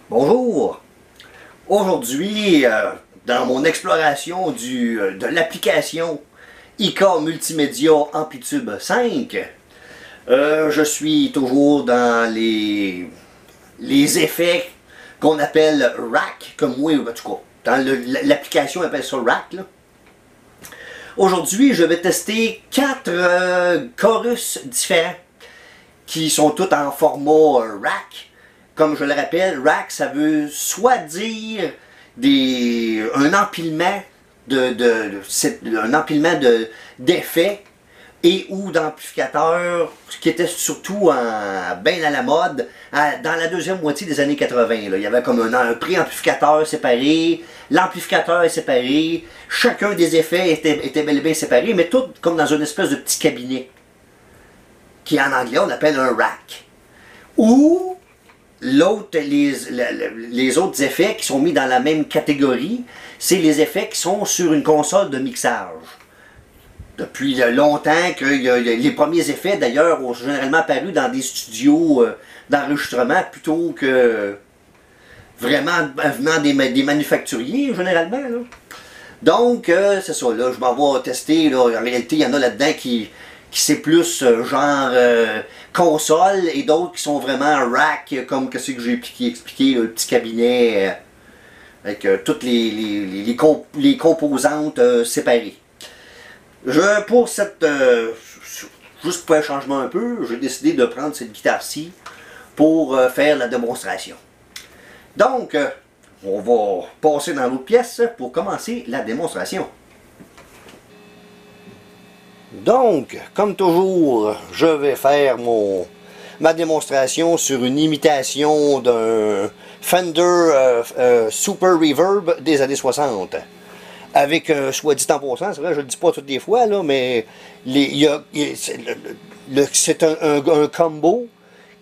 Bonjour! Aujourd'hui, dans mon exploration de l'application IK Multimédia Amplitube 5, je suis toujours dans les effets qu'on appelle rack, comme moi, en tout cas, dans l'application on appelle ça rack. Aujourd'hui, je vais tester 4 chorus différents qui sont tous en format rack. Comme je le rappelle, rack, ça veut soit dire un empilement d'effets et ou d'amplificateurs, ce qui était surtout bien à la mode dans la deuxième moitié des années 80. Là. Il y avait comme un préamplificateur séparé, l'amplificateur est séparé, chacun des effets était bel et bien séparé, mais tout comme dans une espèce de petit cabinet, qui en anglais on appelle un rack. Ou les autres effets qui sont mis dans la même catégorie, c'est les effets qui sont sur une console de mixage. Depuis longtemps que les premiers effets d'ailleurs ont généralement apparu dans des studios d'enregistrement plutôt que vraiment venant des manufacturiers généralement. Là. Donc c'est ça, là, je m'en vais tester, là, en réalité il y en a là-dedans qui c'est plus genre console et d'autres qui sont vraiment rack, comme ce que j'ai expliqué, le petit cabinet avec toutes les composantes séparées. Pour cette... juste pour un changement un peu, j'ai décidé de prendre cette guitare-ci pour faire la démonstration. Donc, on va passer dans l'autre pièce pour commencer la démonstration. Donc, comme toujours, je vais faire ma démonstration sur une imitation d'un Fender Super Reverb des années 60. Avec, soit dit en passant, c'est vrai, je ne le dis pas toutes les fois, là, mais c'est un combo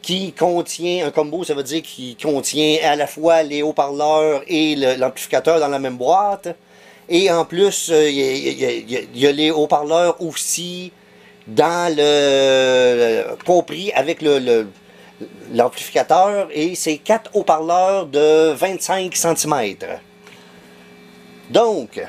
qui contient, un combo ça veut dire qui contient à la fois les haut-parleurs et l'amplificateur dans la même boîte. Et en plus, il y a les haut-parleurs aussi dans compris avec l'amplificateur. Et c'est 4 haut-parleurs de 25 cm. Donc,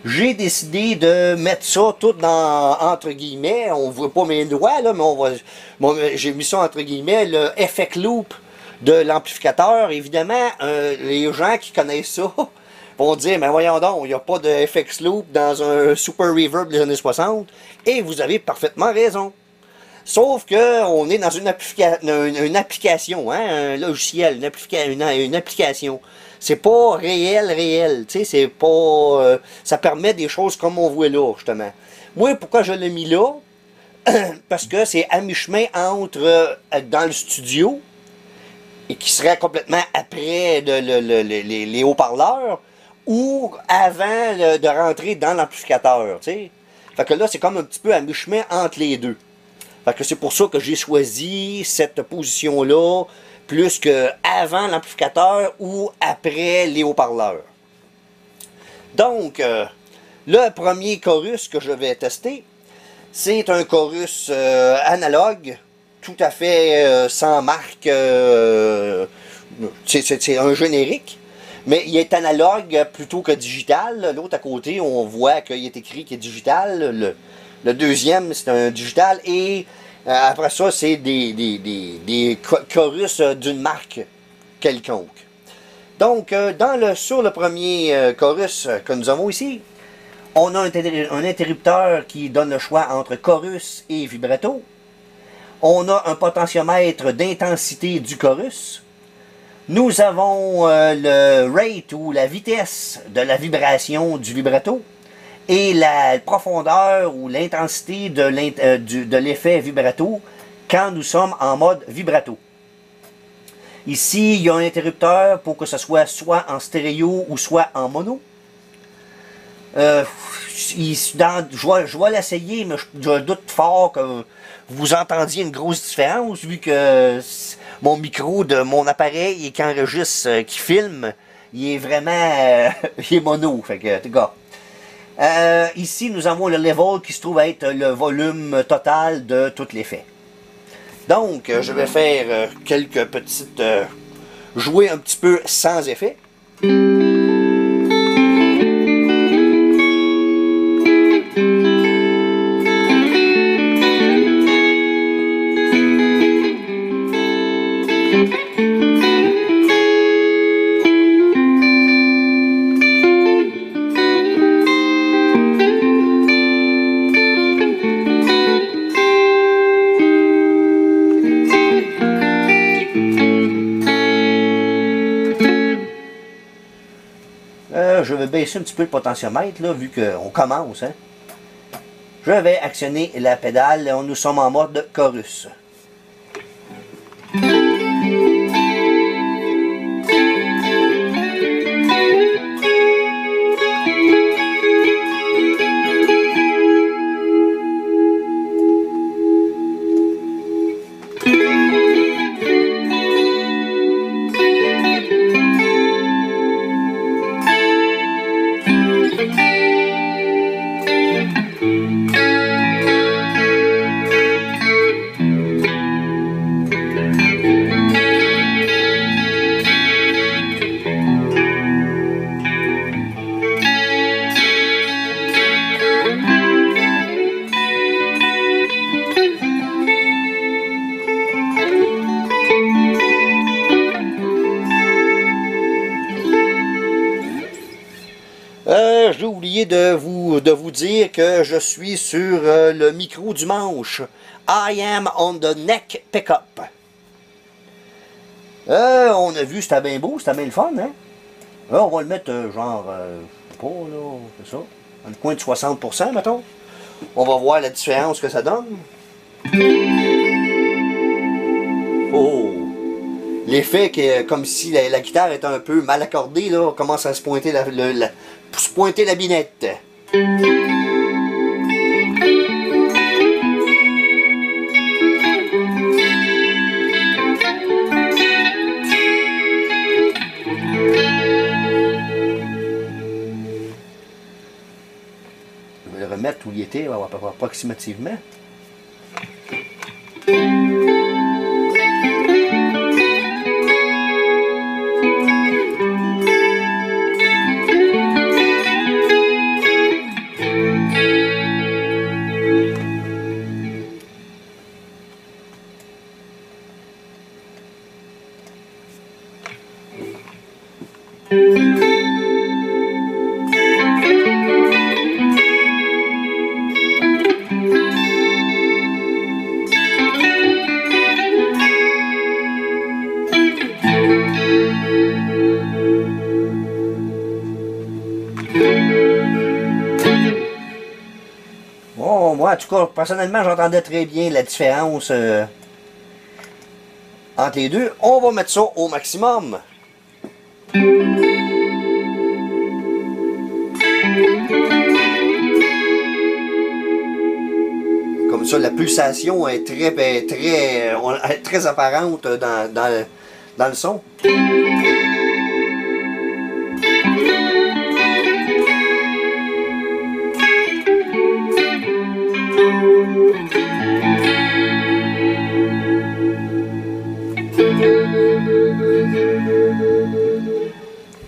j'ai décidé de mettre ça tout entre guillemets. On ne voit pas mes doigts, là, mais j'ai mis ça entre guillemets, le effect loop de l'amplificateur. Évidemment, les gens qui connaissent ça vont dire, mais voyons donc, il n'y a pas de FX Loop dans un Super Reverb des années 60. Et vous avez parfaitement raison. Sauf que on est dans une application, hein, un logiciel, une application. C'est pas réel, tu sais, c'est pas... ça permet des choses comme on voit là, justement. Moi, pourquoi je l'ai mis là? Parce que c'est à mi-chemin entre dans le studio, et qui serait complètement après les haut-parleurs, ou avant de rentrer dans l'amplificateur, tu sais. Fait que là, c'est comme un petit peu à mi-chemin entre les deux. Fait que c'est pour ça que j'ai choisi cette position-là, plus que avant l'amplificateur ou après les haut-parleurs. Donc, le premier chorus que je vais tester, c'est un chorus analogue, tout à fait sans marque, c'est un générique. Mais il est analogue plutôt que digital. L'autre à côté, on voit qu'il est écrit qu'il est digital. Le deuxième, c'est un digital. Et après ça, c'est des chorus d'une marque quelconque. Donc, sur le premier chorus que nous avons ici, on a un interrupteur qui donne le choix entre chorus et vibrato. On a un potentiomètre d'intensité du chorus. Nous avons le rate ou la vitesse de la vibration du vibrato et la profondeur ou l'intensité de l'effet vibrato quand nous sommes en mode vibrato. Ici, il y a un interrupteur pour que ce soit en stéréo ou soit en mono. Je vais l'essayer, mais je doute fort que vous entendiez une grosse différence vu que mon micro de mon appareil qui enregistre, qui filme, il est vraiment il est mono. Fait que, ici, nous avons le level qui se trouve être le volume total de tout l'effet. Donc, je vais faire quelques petites... jouer un petit peu sans effet. Je vais baisser un petit peu le potentiomètre, là, vu qu'on commence. Hein. Je vais actionner la pédale. Nous sommes en mode chorus. J'ai oublié de vous dire que je suis sur le micro du manche. I am on the neck pickup. On a vu, c'était bien beau, c'était bien le fun, hein? Là, on va le mettre genre, je sais pas, là, c'est ça, dans le coin de 60%, mettons. On va voir la différence que ça donne. Oh! L'effet que comme si la guitare est un peu mal accordée, là, on commence à se pointer la binette. Je vais le remettre où il était, approximativement. Bon, moi, en tout cas, personnellement, j'entendais très bien la différence entre les deux. On va mettre ça au maximum. Comme ça, la pulsation est très apparente dans le son.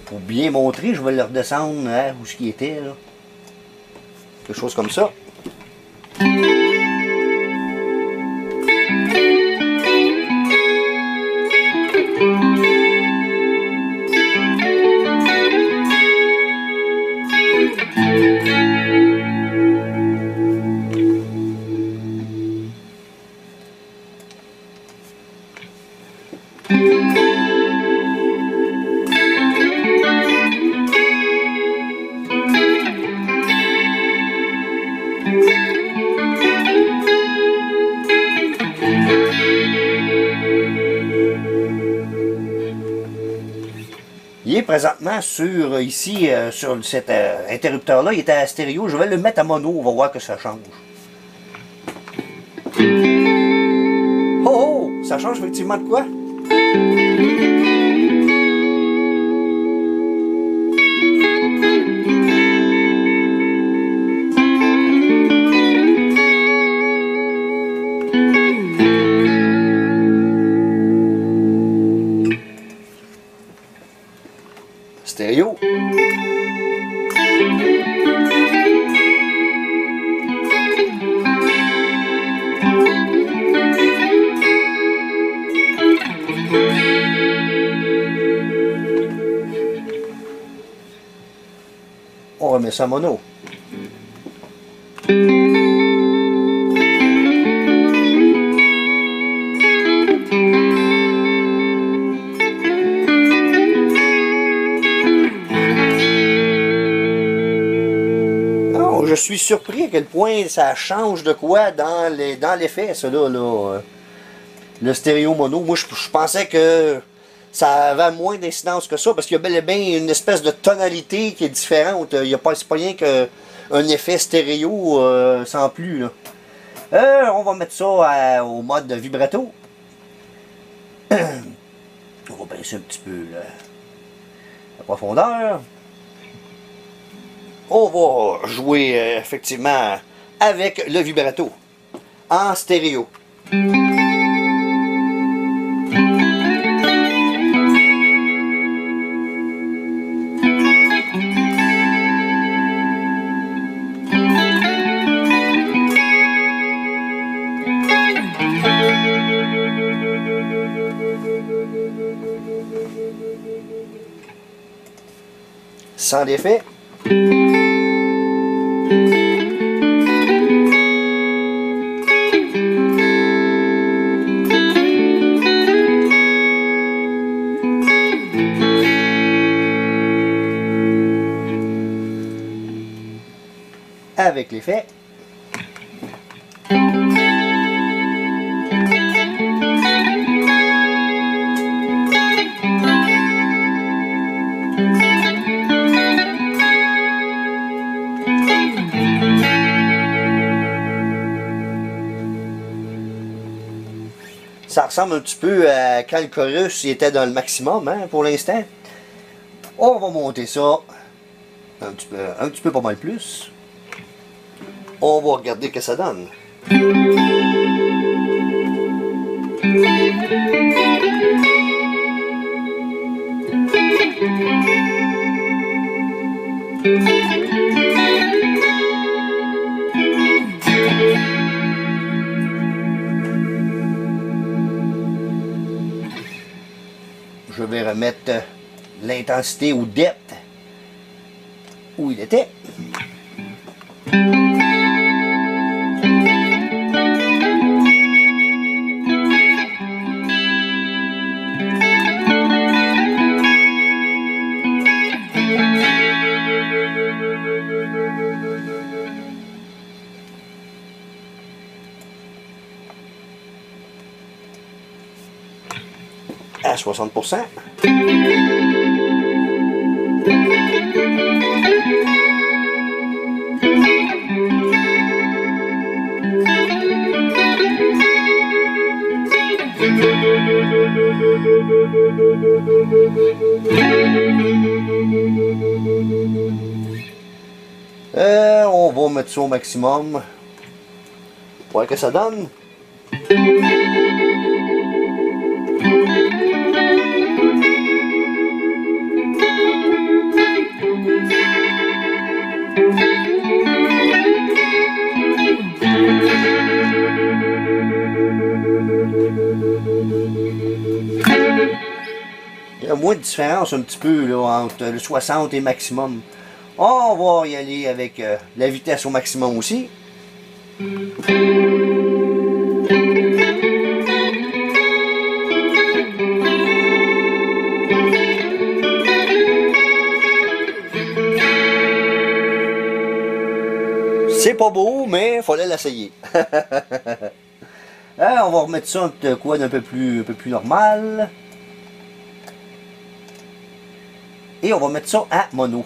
Pour bien montrer, je vais le redescendre hein, où ce qui était là. Quelque chose comme ça. Il est présentement sur ici, sur cet interrupteur-là, il était à stéréo. Je vais le mettre à mono, on va voir que ça change. Oh, oh, ça change effectivement de quoi? Stéréo. On remet ça en mono. Non, je suis surpris à quel point ça change de quoi dans l'effet, ça là. Le stéréo mono. Moi, je pensais que ça avait moins d'incidence que ça, parce qu'il y a bel et bien une espèce de tonalité qui est différente. Il n'y a pas, c'est pas rien qu'un effet stéréo sans plus. Là. On va mettre ça au mode de vibrato. On va baisser un petit peu la profondeur. On va jouer effectivement avec le vibrato en stéréo. Sans défait. Avec l'effet. Ça ressemble un petit peu à quand le chorus était dans le maximum, hein, pour l'instant. On va monter ça un petit peu pas mal plus. On va regarder ce que ça donne. Je vais remettre l'intensité au depth où il était. À 60%. On va mettre ça au maximum. Pour voir que ça donne. Il y a moins de différence un petit peu là, entre le 60 et maximum. On va y aller avec la vitesse au maximum aussi. C'est pas beau, mais il fallait l'essayer. On va remettre ça de quoi d'un peu plus normal. Et on va mettre ça à mono.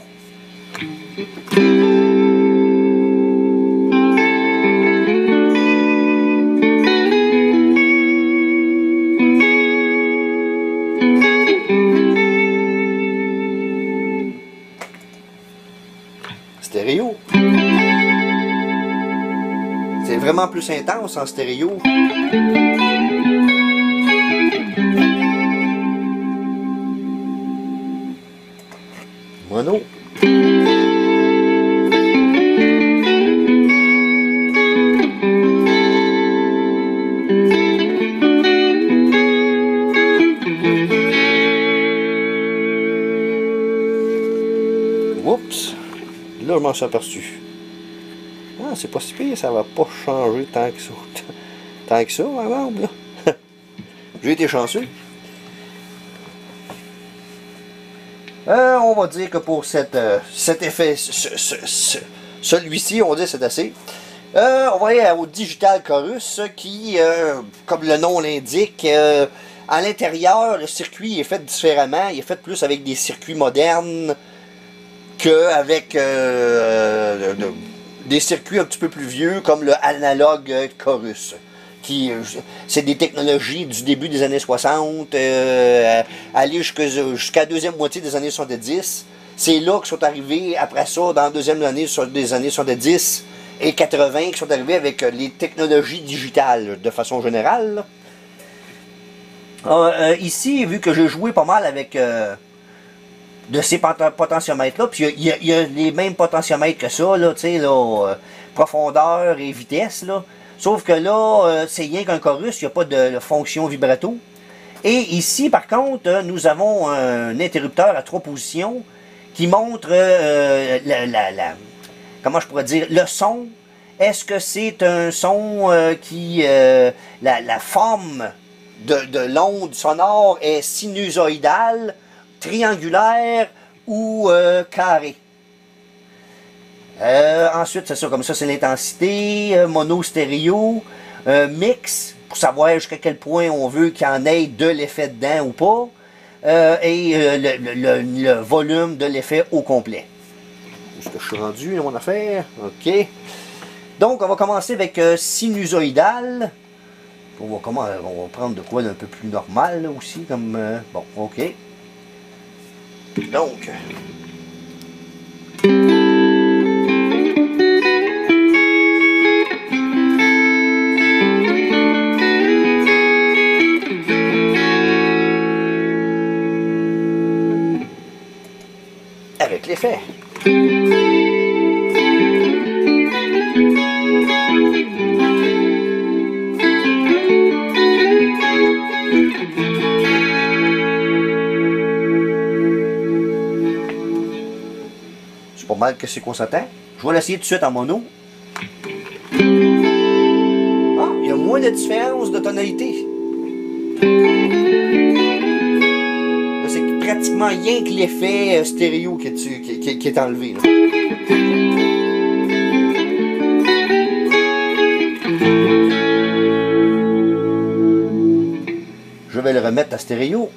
Stéréo. C'est vraiment plus intense en stéréo. Mono. Oups! Là, je m'en suis aperçu. Ah, c'est pas si pire, ça va pas changer tant que ça. Tant que ça, avant, là. J'ai été chanceux. On va dire que pour cet effet, celui-ci, on va dire que c'est assez. On va aller au Digital Chorus qui, comme le nom l'indique, à l'intérieur, le circuit est fait différemment. Il est fait plus avec des circuits modernes qu'avec des circuits un petit peu plus vieux, comme le Analog Chorus. C'est des technologies du début des années 60, aller jusqu'à la deuxième moitié des années 70. C'est là que sont arrivés, après ça, dans la deuxième année des années 70 et 80, qui sont arrivés avec les technologies digitales, de façon générale. Ici, vu que j'ai joué pas mal avec de ces potentiomètres-là, puis il y a les mêmes potentiomètres que ça, là, tu sais, profondeur et vitesse, là. Sauf que là, c'est rien qu'un chorus, il n'y a pas de fonction vibrato. Et ici, par contre, nous avons un interrupteur à 3 positions qui montre comment je pourrais dire, le son. Est-ce que c'est un son la forme de l'onde sonore est sinusoïdale, triangulaire ou carrée? Ensuite, c'est ça, comme ça, c'est l'intensité, mono, stéréo, mix, pour savoir jusqu'à quel point on veut qu'il y en ait de l'effet dedans ou pas, et le volume de l'effet au complet. Où est-ce que je suis rendu dans mon affaire? OK. Donc, on va commencer avec sinusoïdal. On va prendre de quoi d'un peu plus normal, là, aussi, comme... bon, OK. Donc... avec l'effet. C'est pas mal que c'est qu'on s'attend. Je vais l'essayer tout de suite en mono. Ah, il y a moins de différence de tonalité. Pratiquement rien que l'effet stéréo qui est enlevé. Là. Je vais le remettre à stéréo.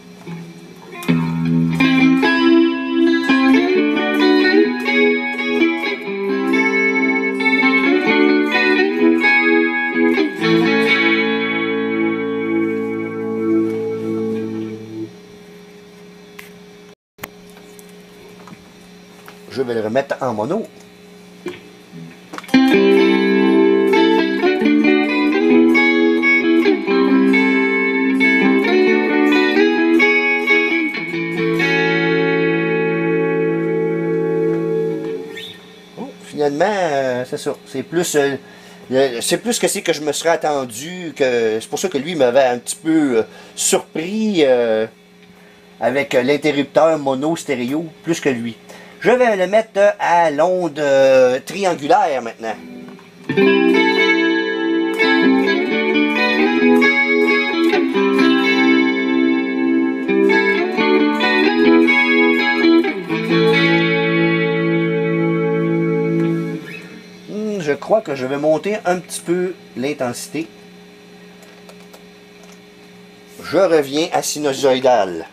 Je vais le remettre en mono. Oh, finalement, c'est ça. C'est plus que c'est que je me serais attendu. C'est pour ça que lui m'avait un petit peu surpris avec l'interrupteur mono stéréo, plus que lui. Je vais le mettre à l'onde triangulaire maintenant. Je crois que je vais monter un petit peu l'intensité. Je reviens à sinusoïdal.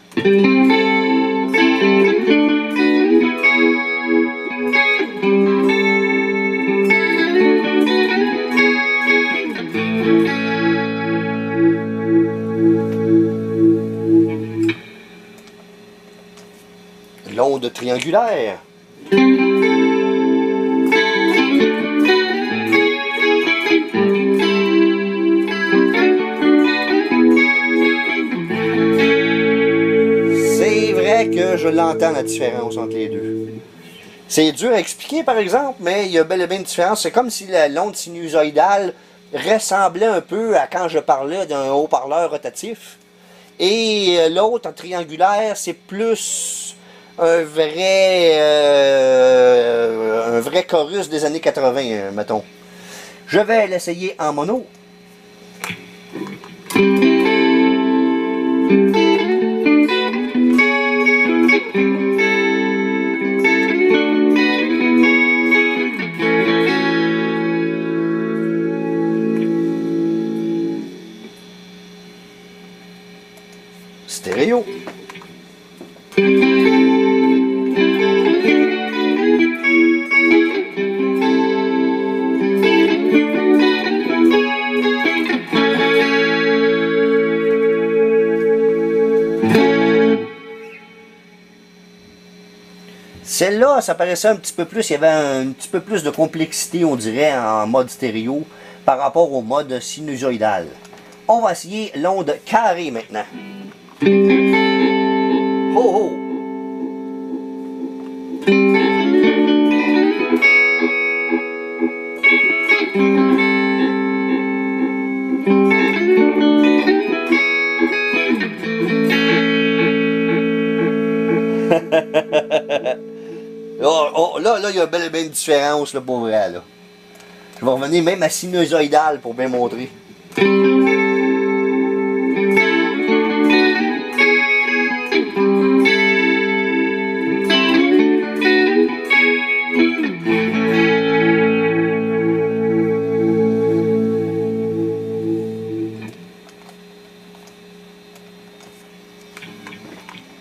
L'onde triangulaire. C'est vrai dirais que je l'entends la différence entre les deux. C'est dur à expliquer par exemple, mais il y a bel et bien une différence. C'est comme si l'onde sinusoïdale ressemblait un peu à quand je parlais d'un haut-parleur rotatif. Et l'autre, en triangulaire, c'est plus un vrai chorus des années 80, mettons. Je vais l'essayer en mono. Stéréo. Celle-là, ça paraissait un petit peu plus, il y avait un petit peu plus de complexité, on dirait, en mode stéréo par rapport au mode sinusoïdal. On va essayer l'onde carrée maintenant. Ho ho! Là, il y a bel et bien une différence là, pour vrai. Là. Je vais revenir même à sinusoïdal pour bien montrer.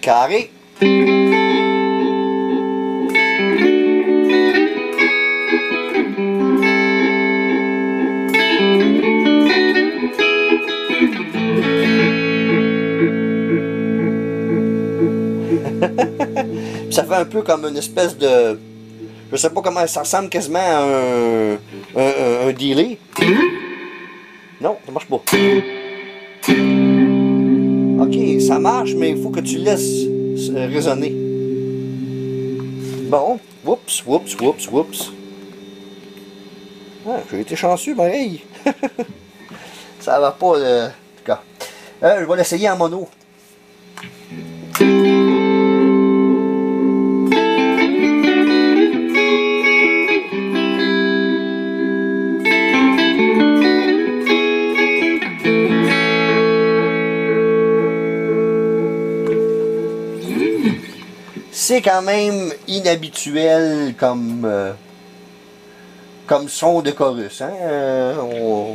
Carré. Ça fait un peu comme une espèce de... Je sais pas comment ça ressemble quasiment à un delay. Non, ça marche pas. Ok, ça marche, mais il faut que tu laisses résonner. Bon, oups. Ah, j'ai été chanceux, pareil. Ça va pas, en tout cas. Je vais l'essayer en mono. C'est quand même inhabituel comme son de chorus, hein?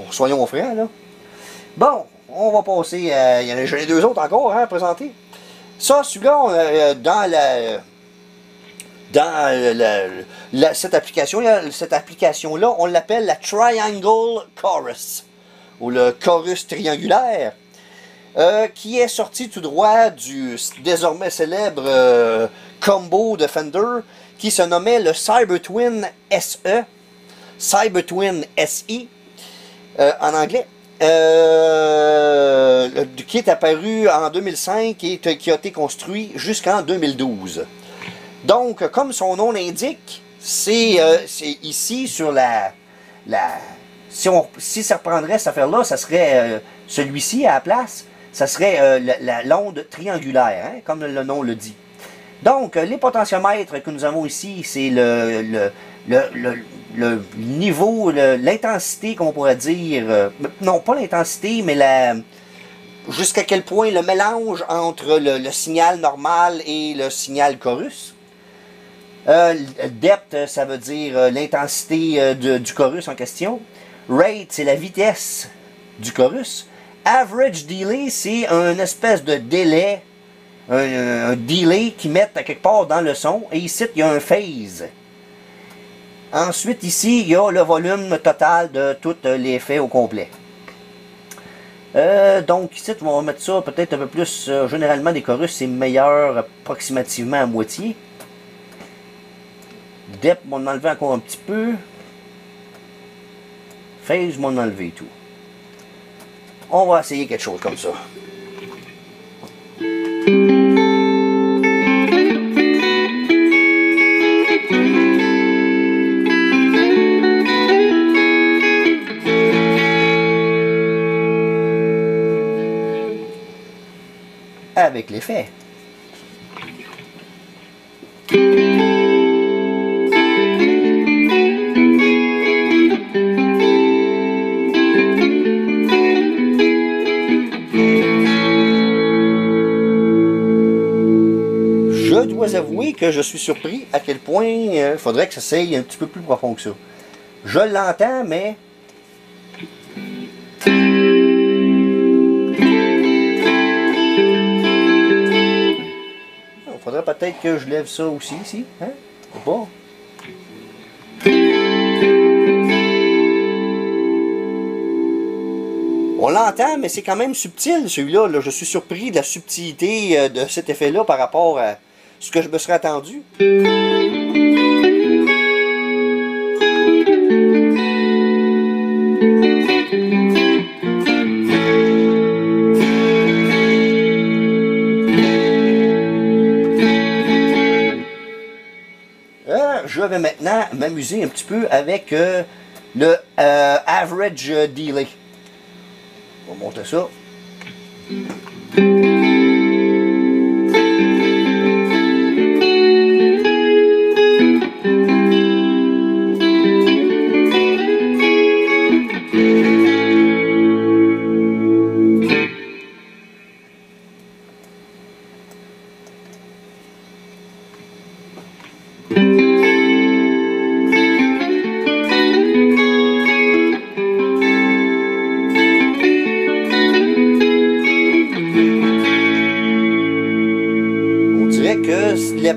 Soyons francs, là. Bon, on va passer, il y en a déjà les deux autres encore hein, à présenter. Ça, celui-là, cette application-là, on l'appelle la Triangle Chorus, ou le chorus triangulaire. Qui est sorti tout droit du désormais célèbre combo de Fender qui se nommait le Cybertwin SE, Cybertwin SE en anglais, qui est apparu en 2005 et qui a été construit jusqu'en 2012. Donc, comme son nom l'indique, c'est ici sur si ça reprendrait cette affaire-là, ça serait celui-ci à la place. Ça serait l'onde triangulaire, hein, comme le nom le dit. Donc, les potentiomètres que nous avons ici, c'est le niveau, l'intensité qu'on pourrait dire, non pas l'intensité, mais jusqu'à quel point le mélange entre le signal normal et le signal chorus. Depth, ça veut dire l'intensité du chorus en question. Rate, c'est la vitesse du chorus. Average delay, c'est une espèce de délai, un delay qu'ils mettent à quelque part dans le son. Et ici, il y a un phase. Ensuite, ici, il y a le volume total de tout l'effet au complet. Donc, ici, on va mettre ça peut-être un peu plus. Généralement, des chorus, c'est meilleur approximativement à moitié. Depth, on va enlever encore un petit peu. Phase, on va enlever tout. On va essayer quelque chose comme ça. avec l'effet. Je dois avouer que je suis surpris à quel point il faudrait que ça s'aille un petit peu plus profond que ça. Je l'entends, mais... Il faudrait peut-être que je lève ça aussi, ici. Hein? Je sais pas. On l'entend, mais c'est quand même subtil, celui-là. Là. Je suis surpris de la subtilité de cet effet-là par rapport à ce que je me serais attendu. Je vais maintenant m'amuser un petit peu avec le average delay. On va monter ça.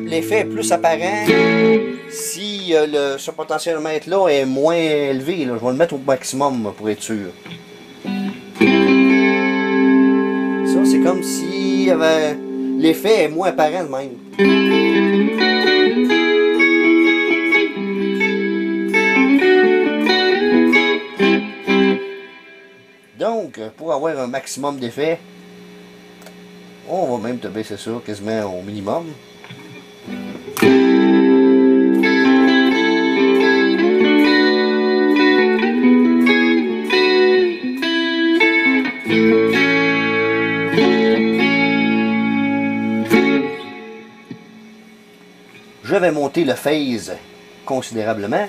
L'effet est plus apparent si ce potentiomètre là est moins élevé. Là. Je vais le mettre au maximum pour être sûr. Ça, c'est comme si l'effet est moins apparent de même. Donc, pour avoir un maximum d'effet, on va même te baisser ça quasiment au minimum. Je vais monter le phase considérablement.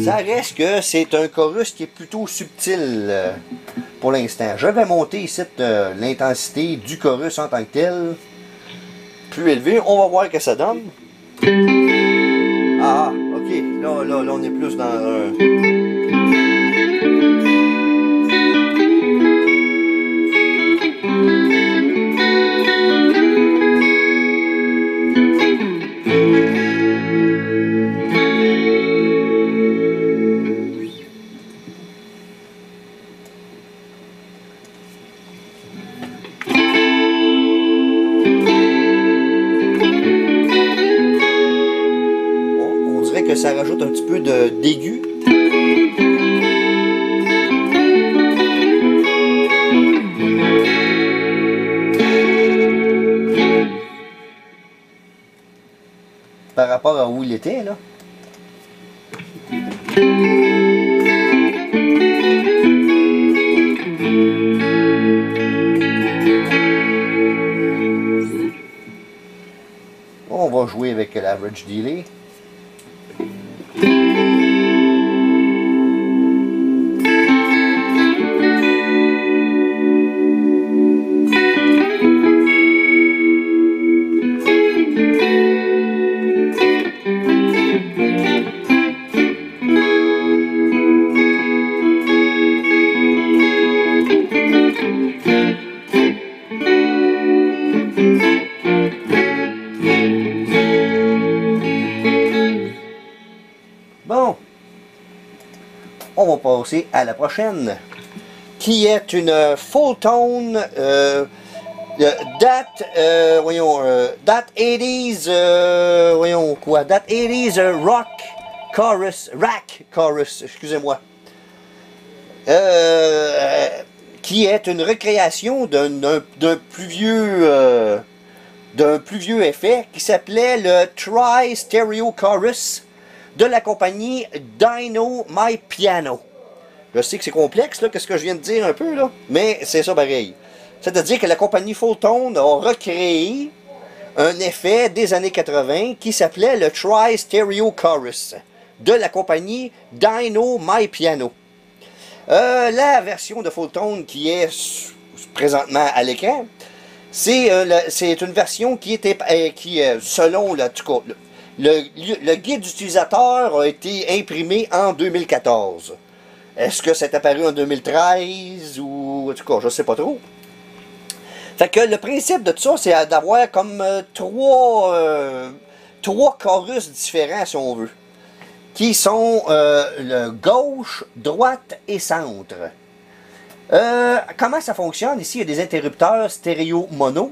Ça reste que c'est un chorus qui est plutôt subtil pour l'instant. Je vais monter ici l'intensité du chorus en tant que tel. Plus élevé. On va voir ce que ça donne. Ah, ok. Là, on est plus dans un... que ça rajoute un petit peu d'aigu. Par rapport à où il était, là. On va jouer avec l'average delay. on va passer à la prochaine, qui est une full tone that 80s, voyons quoi, that 80s rock chorus, rack chorus, excusez-moi, qui est une recréation d'un plus vieux effet qui s'appelait le Tri-Stereo Chorus de la compagnie Dino My Piano. Je sais que c'est complexe, là, qu'est-ce que je viens de dire un peu, là, mais c'est ça pareil. C'est-à-dire que la compagnie Fulltone a recréé un effet des années 80 qui s'appelait le Tri-Stereo Chorus de la compagnie Dino My Piano. La version de Fulltone qui est présentement à l'écran, c'est une version qui était selon le guide utilisateur a été imprimé en 2014. Est-ce que c'est apparu en 2013 ou en tout cas, je sais pas trop. Fait que le principe de tout ça, c'est d'avoir comme trois chorus différents, si on veut, qui sont le gauche, droite et centre. Comment ça fonctionne? Ici, il y a des interrupteurs stéréo mono.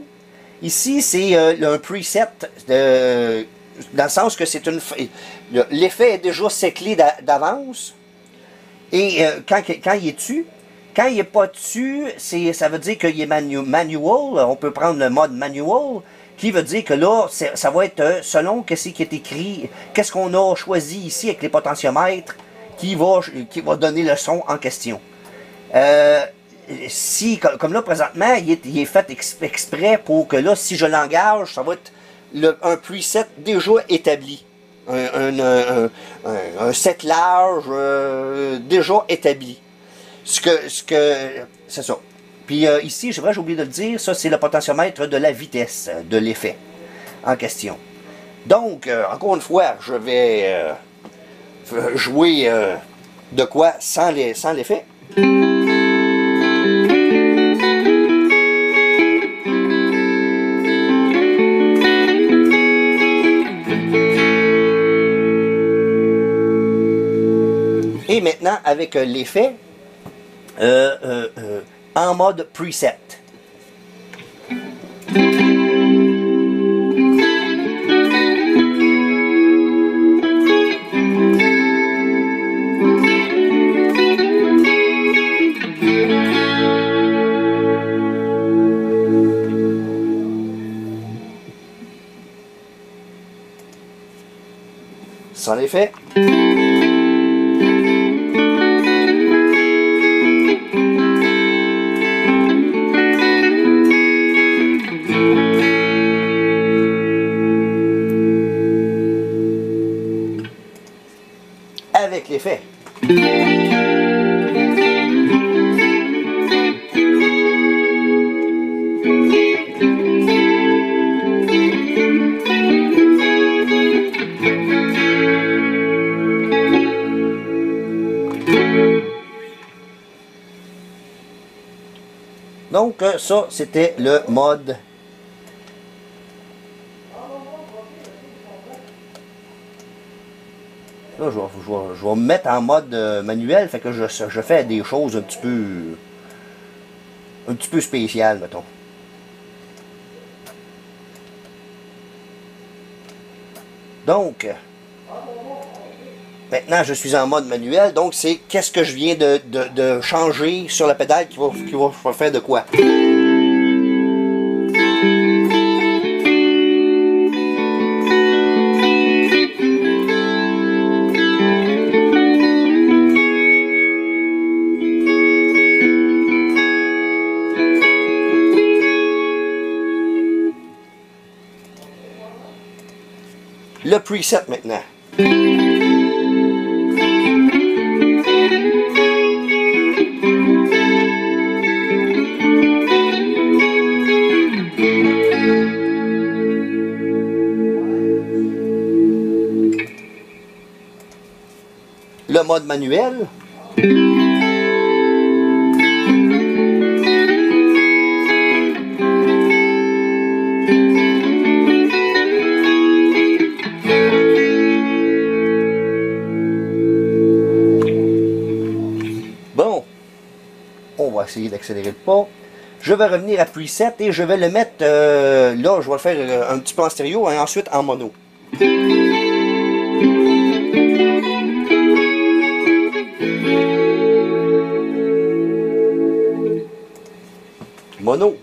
Ici, c'est un preset, dans le sens que c'est l'effet est déjà séclé d'avance. Et quand il est dessus, quand il n'est pas dessus, ça veut dire qu'il est manual. On peut prendre le mode manual, qui veut dire que là, ça va être selon ce qui est écrit, qu'est-ce qu'on a choisi ici avec les potentiomètres, qui va donner le son en question. Comme là, présentement, il est fait exprès pour que là, si je l'engage, ça va être un preset déjà établi. Un set large déjà établi. C'est ça. Puis ici, j'ai oublié de le dire, ça c'est le potentiomètre de la vitesse de l'effet en question. Donc, encore une fois, je vais jouer de quoi sans l'effet. Et maintenant, avec l'effet en mode preset. Sans l'effet. Avec l'effet. Donc ça, c'était le mode là, je vais me mettre en mode manuel, fait que je fais des choses un petit peu spéciales, mettons. Donc, maintenant je suis en mode manuel, donc c'est qu'est-ce que je viens de changer sur la pédale qui va faire de quoi. Le preset maintenant. Le mode manuel. essayer d'accélérer le pas. Je vais revenir à preset et je vais le mettre, là je vais le faire un petit peu en stéréo et ensuite en mono. Mono.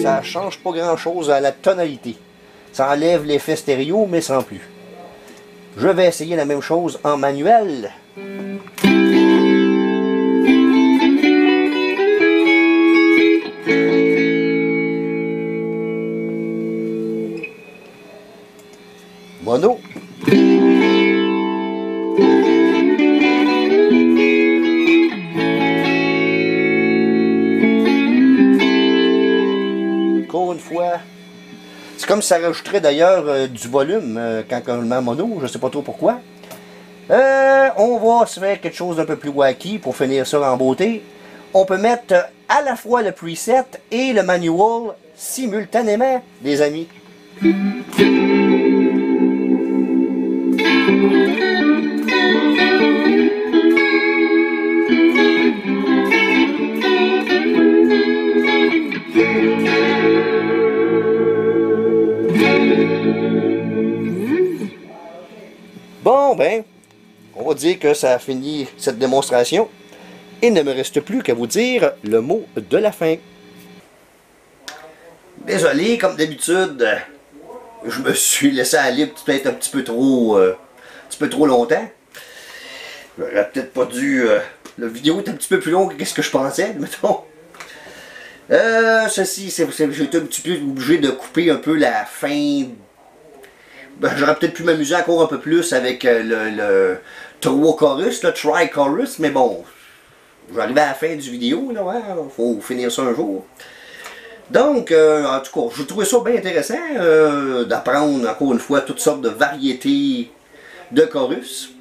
Ça change pas grand chose à la tonalité. Ça enlève l'effet stéréo mais sans plus. Je vais essayer la même chose en manuel. Mono. Encore une fois. C'est comme si ça rajouterait d'ailleurs du volume quand on le met en mono, je sais pas trop pourquoi. On va se faire quelque chose d'un peu plus wacky pour finir ça en beauté. On peut mettre à la fois le preset et le manual simultanément, les amis. Bon ben, on va dire que ça a fini cette démonstration. Il ne me reste plus qu'à vous dire le mot de la fin. Désolé, comme d'habitude, je me suis laissé aller peut-être un petit peu trop longtemps. J'aurais peut-être pas dû... la vidéo est un petit peu plus longue que ce que je pensais, mettons. Ceci, j'ai été un petit peu obligé de couper un peu la fin. Ben, j'aurais peut-être pu m'amuser encore un peu plus avec le chorus, le tri-chorus, mais bon, j'arrive à la fin du vidéo, là, hein, faut finir ça un jour. Donc, en tout cas, je trouvais ça bien intéressant d'apprendre encore une fois toutes sortes de variétés de chorus.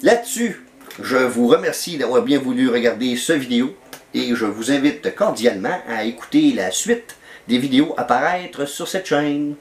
Là-dessus, je vous remercie d'avoir bien voulu regarder cette vidéo et je vous invite cordialement à écouter la suite des vidéos apparaître sur cette chaîne.